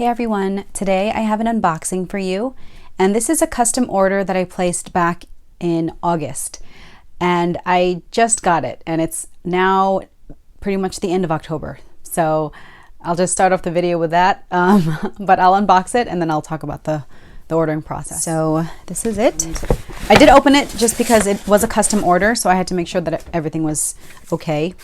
Hey everyone, today I have an unboxing for you, and this is a custom order that I placed back in August, and I just got it, and it's now pretty much the end of October. So I'll just start off the video with that, but I'll unbox it and then I'll talk about the ordering process. So this is it. I did open it just because it was a custom order, so I had to make sure that everything was okay.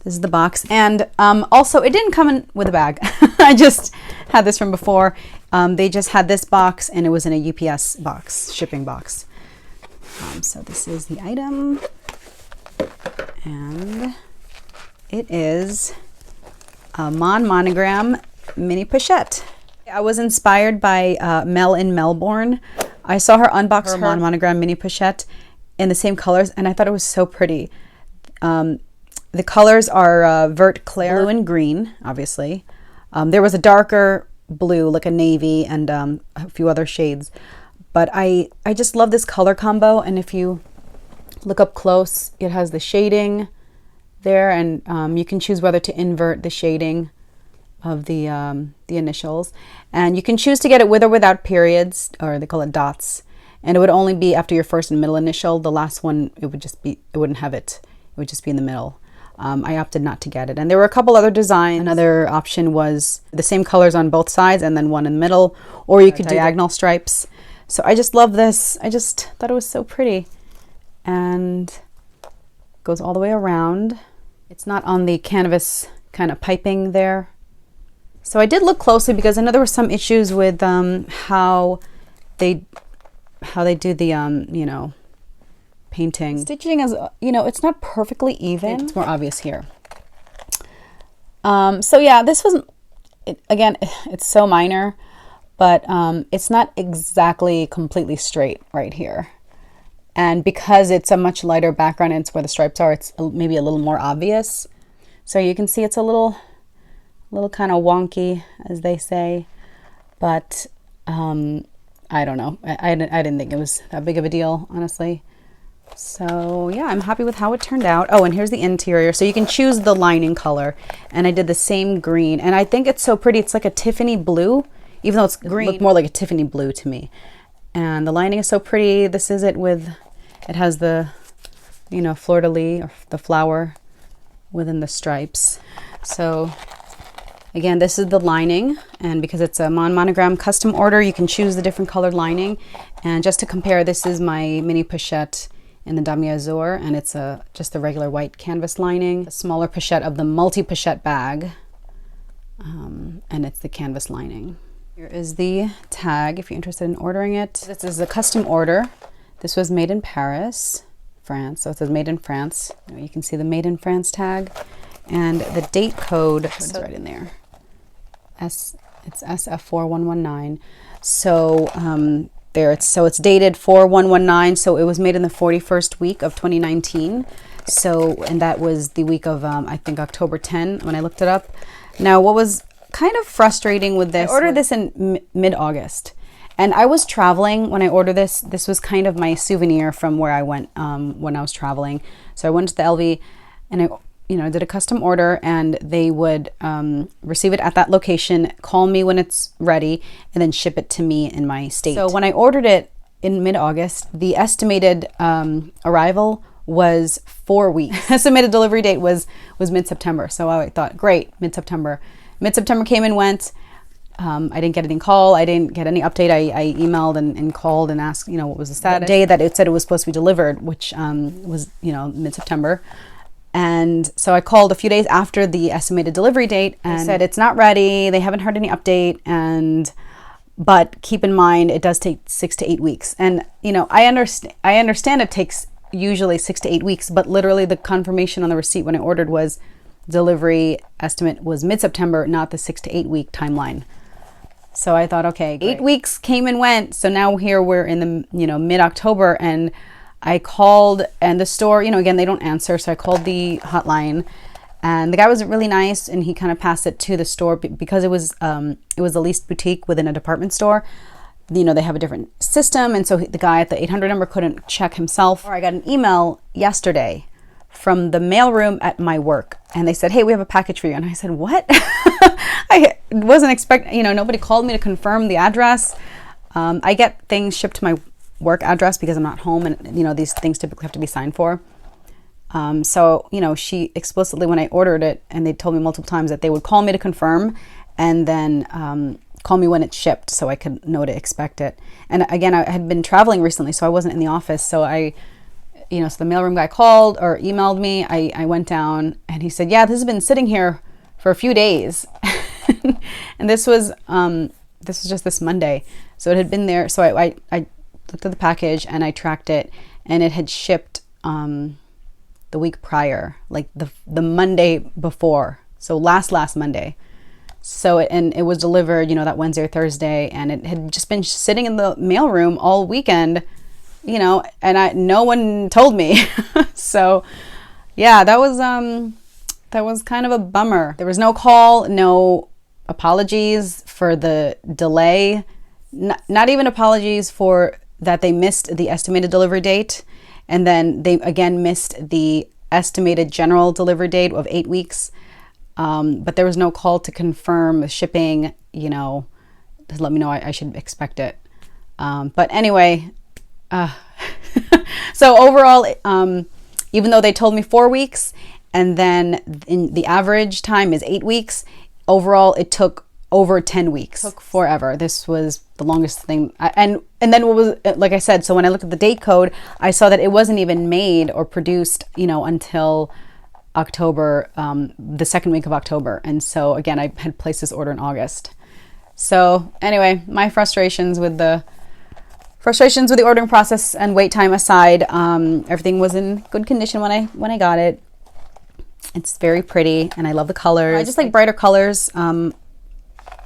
This is the box, and also it didn't come in with a bag. I just had this from before. They just had this box, and it was in a UPS box, shipping box. So this is the item, and it is a Mon Monogram mini pochette. I was inspired by Mel in Melbourne. I saw her unbox her Mon Monogram mini pochette in the same colors, and I thought it was so pretty. The colors are vert clair, blue and green, obviously. There was a darker blue, like a navy, and a few other shades. But I just love this color combo, and if you look up close, it has the shading there, and you can choose whether to invert the shading of the initials. And you can choose to get it with or without periods, or they call it dots. And it would only be after your first and middle initial. The last one, it wouldn't have it. It would just be in the middle. I opted not to get it. And there were a couple other designs. Another option was the same colors on both sides and then one in the middle, or you could do diagonal stripes. So I just love this. I just thought it was so pretty. And goes all the way around. It's not on the canvas kind of piping there. So I did look closely because I know there were some issues with how they do the you know, painting. Stitching is, you know, it's not perfectly even. It's more obvious here. So yeah, this wasn't, again, it's so minor, but it's not exactly completely straight right here. And because it's a much lighter background and it's where the stripes are, it's maybe a little more obvious. So you can see it's a little kind of wonky, as they say, but I don't know. I didn't think it was that big of a deal, honestly. So yeah, I'm happy with how it turned out. Oh, and here's the interior. So you can choose the lining color, and I did the same green, and I think it's so pretty. It's like a Tiffany blue, even though it's green. It looked more like a Tiffany blue to me. And the lining is so pretty. This is it with, it has the, you know, fleur-de-lis, or the flower within the stripes. So again, this is the lining, and because it's a Mon Monogram custom order, you can choose the different colored lining. And just to compare, this is my mini pochette in the Damier Azur, and it's just the regular white canvas lining. A smaller pochette of the multi-pochette bag, and it's the canvas lining. Here is the tag if you're interested in ordering it. This is a custom order. This was made in Paris, France, so it says made in France. You can see the made in France tag, and the date code is right in there. It's SF4119. So it's dated 4119, so it was made in the 41st week of 2019. So, and that was the week of I think October 10 when I looked it up. Now, what was kind of frustrating with this, I ordered this in mid-August, and I was traveling when I ordered this. This was kind of my souvenir from where I went when I was traveling. So I went to the LV, and I did a custom order, and they would receive it at that location, call me when it's ready, and then ship it to me in my state. So when I ordered it in mid-August, the estimated arrival was 4 weeks. Estimated delivery date was mid-September. So I thought, great, mid-September. Mid-September came and went. I didn't get any call. I didn't get any update. I emailed and called and asked, what was the status. The day that it said it was supposed to be delivered, which was, mid-September. And so I called a few days after the estimated delivery date and said it's not ready. They haven't heard any update, but keep in mind it does take 6 to 8 weeks. And I understand it takes usually 6 to 8 weeks, but literally the confirmation on the receipt when I ordered was delivery estimate was mid-September, not the 6 to 8 week timeline. So I thought, okay, great. 8 weeks came and went. So now here we're in the mid-October, and I called, and the store, again, they don't answer. So I called the hotline, and the guy was really nice, and he kind of passed it to the store because it was the least boutique within a department store. They have a different system. And so the guy at the 800 number couldn't check himself. Or I got an email yesterday from the mailroom at my work, and they said, hey, we have a package for you. And I said, what? I wasn't expecting, you know, nobody called me to confirm the address. I get things shipped to my work address because I'm not home, and, you know, these things typically have to be signed for. So, you know, she explicitly, when I ordered it, and they told me multiple times that they would call me to confirm and then call me when it's shipped so I could know to expect it. And again, I had been traveling recently, so I wasn't in the office. So so the mailroom guy called or emailed me. I went down and he said, yeah, this has been sitting here for a few days. And this was just this Monday. So it had been there. So I looked at the package and I tracked it, and it had shipped the week prior, like the Monday before. So last Monday. So it was delivered, you know, that Wednesday or Thursday, and it had just been sitting in the mailroom all weekend, you know, and no one told me. So yeah, that was kind of a bummer. There was no call, no apologies for the delay, not even apologies for that they missed the estimated delivery date, and then they again missed the estimated general delivery date of 8 weeks. But there was no call to confirm the shipping, you know, to let me know I should expect it. But anyway, so overall, even though they told me 4 weeks, and then the average time is 8 weeks, overall it took over 10 weeks. It took forever. This was the longest thing. And then what was, like I said, so when I looked at the date code, I saw that it wasn't even made or produced, you know, until October, the second week of October. And so again, I had placed this order in August. So anyway, my frustrations with the ordering process and wait time aside, everything was in good condition when I got it. It's very pretty, and I love the colors. I just like brighter colors. I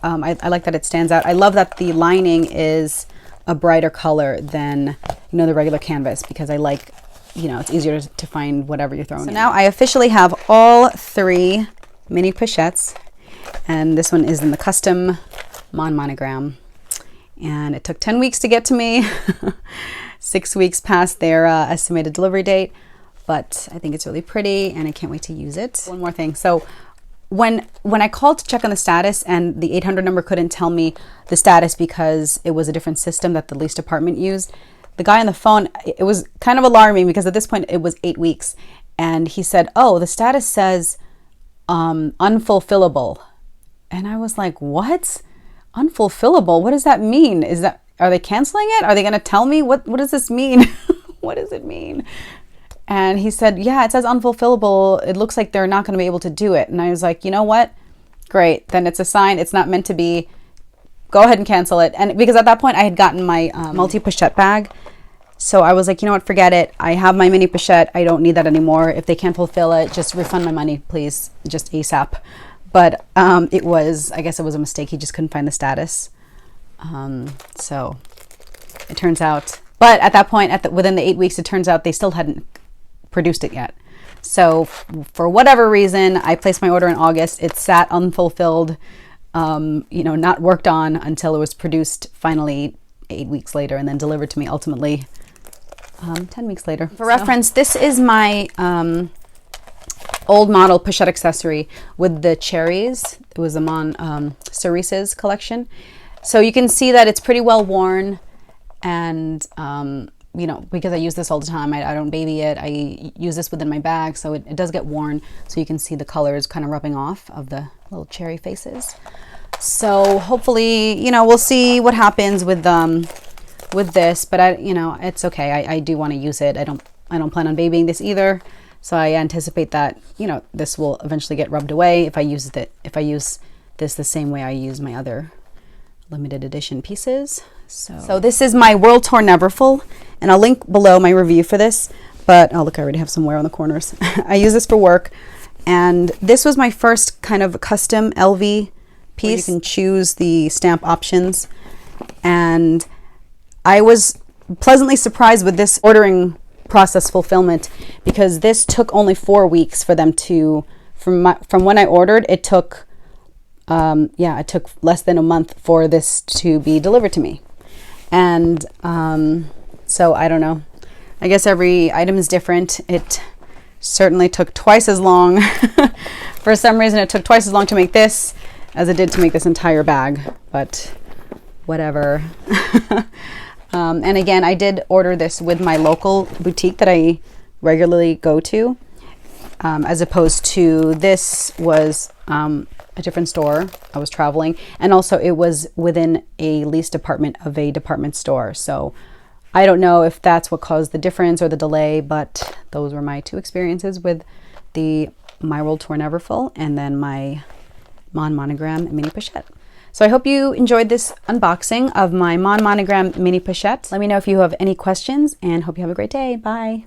like that it stands out. I love that the lining is a brighter color than, you know, the regular canvas, because I like, you know, it's easier to find whatever you're throwing in. So now I officially have all 3 mini pochettes, and this one is in the custom Mon Monogram, and it took 10 weeks to get to me. 6 weeks past their estimated delivery date, but I think it's really pretty and I can't wait to use it. One more thing. So when I called to check on the status, and the 800 number couldn't tell me the status because it was a different system that the lease department used, the guy on the phone, it was kind of alarming because at this point it was 8 weeks, and he said, oh, the status says unfulfillable. And I was like, what? Unfulfillable? What does that mean? Are they canceling it? Are they going to tell me? What does this mean? What does it mean? And he said, yeah, it says unfulfillable. It looks like they're not going to be able to do it. And I was like, you know what? Great. Then it's a sign it's not meant to be. Go ahead and cancel it. And because at that point I had gotten my multi-pochette bag. So I was like, you know what? Forget it. I have my mini pochette. I don't need that anymore. If they can't fulfill it, just refund my money, please. Just ASAP. But I guess it was a mistake. He just couldn't find the status. So it turns out, but at that point, within the 8 weeks, it turns out they still hadn't produced it yet. So for whatever reason, I placed my order in August. It sat unfulfilled, not worked on until it was produced finally 8 weeks later, and then delivered to me ultimately 10 weeks later. For reference, this is my old model pochette accessory with the cherries. It was a Mon Cerises collection. So you can see that it's pretty well worn, and because I use this all the time, I don't baby it. I use this within my bag, so it does get worn. So you can see the colors kind of rubbing off of the little cherry faces. So hopefully, we'll see what happens with this. But it's okay. I do want to use it. I don't plan on babying this either. So I anticipate that this will eventually get rubbed away if I use this the same way I use my other limited edition pieces. So this is my World Tour Neverfull, and I'll link below my review for this. But oh look, I already have some wear on the corners. I use this for work, and this was my first kind of custom LV piece. You can choose the stamp options, and I was pleasantly surprised with this ordering process fulfillment, because this took only 4 weeks for them to, from when I ordered, it took it took less than a month for this to be delivered to me. And so I don't know, I guess every item is different. It certainly took twice as long. For some reason it took twice as long to make this as it did to make this entire bag, but whatever. And again, I did order this with my local boutique that I regularly go to, as opposed to this was a different store. I was traveling, and also it was within a lease department of a department store. So I don't know if that's what caused the difference or the delay, but those were my two experiences with the My World Tour Neverfull and then my Mon Monogram mini pochette. So I hope you enjoyed this unboxing of my Mon Monogram mini pochette. Let me know if you have any questions, and hope you have a great day. Bye.